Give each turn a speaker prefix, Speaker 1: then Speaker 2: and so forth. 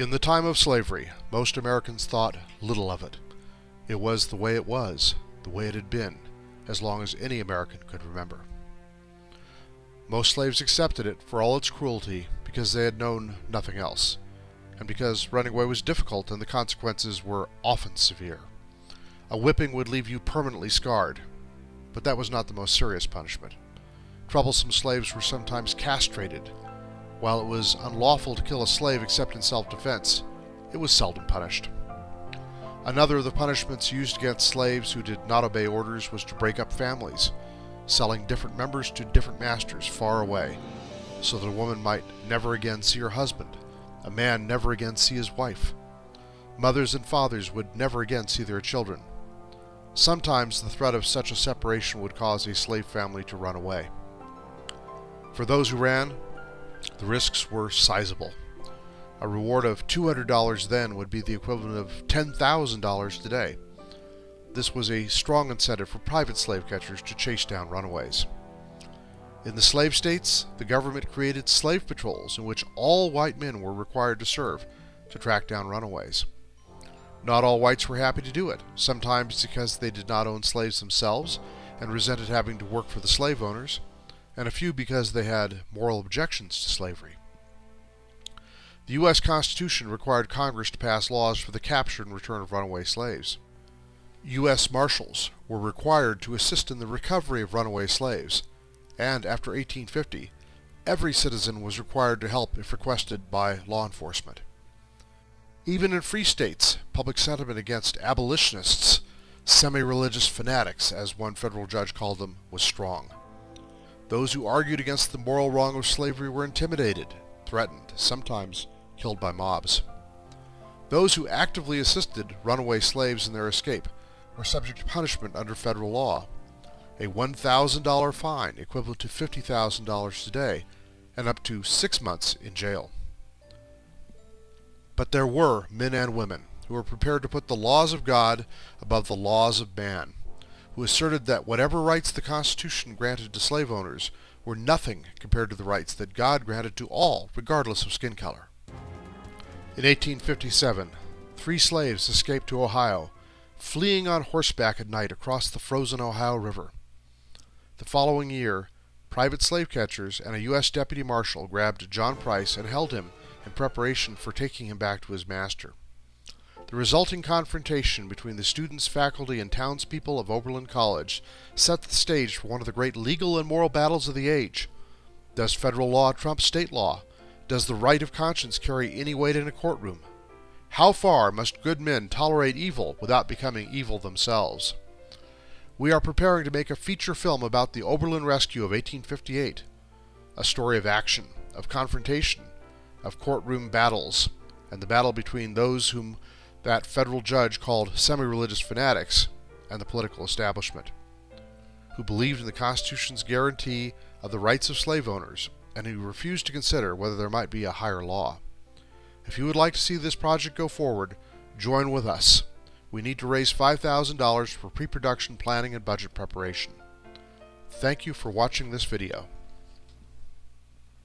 Speaker 1: In the time of slavery, most Americans thought little of it. It was the way it was, the way it had been, as long as any American could remember. Most slaves accepted it for all its cruelty because they had known nothing else, and because running away was difficult and the consequences were often severe. A whipping would leave you permanently scarred, but that was not the most serious punishment. Troublesome slaves were sometimes castrated. While it was unlawful to kill a slave except in self-defense, it was seldom punished. Another of the punishments used against slaves who did not obey orders was to break up families, selling different members to different masters far away, so that a woman might never again see her husband, a man never again see his wife. Mothers and fathers would never again see their children. Sometimes the threat of such a separation would cause a slave family to run away. For those who ran, the risks were sizable. A reward of $200 then would be the equivalent of $10,000 today. This was a strong incentive for private slave catchers to chase down runaways. In the slave states, the government created slave patrols in which all white men were required to serve to track down runaways. Not all whites were happy to do it, sometimes because they did not own slaves themselves and resented having to work for the slave owners, and a few because they had moral objections to slavery. The U.S. Constitution required Congress to pass laws for the capture and return of runaway slaves. U.S. Marshals were required to assist in the recovery of runaway slaves, and after 1850, every citizen was required to help if requested by law enforcement. Even in free states, public sentiment against abolitionists, semi-religious fanatics, as one federal judge called them, was strong. Those who argued against the moral wrong of slavery were intimidated, threatened, sometimes killed by mobs. Those who actively assisted runaway slaves in their escape were subject to punishment under federal law, a $1,000 fine equivalent to $50,000 today, and up to 6 months in jail. But there were men and women who were prepared to put the laws of God above the laws of man, who asserted that whatever rights the Constitution granted to slave owners were nothing compared to the rights that God granted to all, regardless of skin color. In 1857, 3 slaves escaped to Ohio, fleeing on horseback at night across the frozen Ohio River. The following year, private slave catchers and a U.S. deputy marshal grabbed John Price and held him in preparation for taking him back to his master. The resulting confrontation between the students, faculty, and townspeople of Oberlin College set the stage for one of the great legal and moral battles of the age. Does federal law trump state law? Does the right of conscience carry any weight in a courtroom? How far must good men tolerate evil without becoming evil themselves? We are preparing to make a feature film about the Oberlin Rescue of 1858, a story of action, of confrontation, of courtroom battles, and the battle between those whom that federal judge called semi-religious fanatics and the political establishment, who believed in the Constitution's guarantee of the rights of slave owners and who refused to consider whether there might be a higher law. If you would like to see this project go forward, join with us. We need to raise $5,000 for pre-production planning and budget preparation. Thank you for watching this video.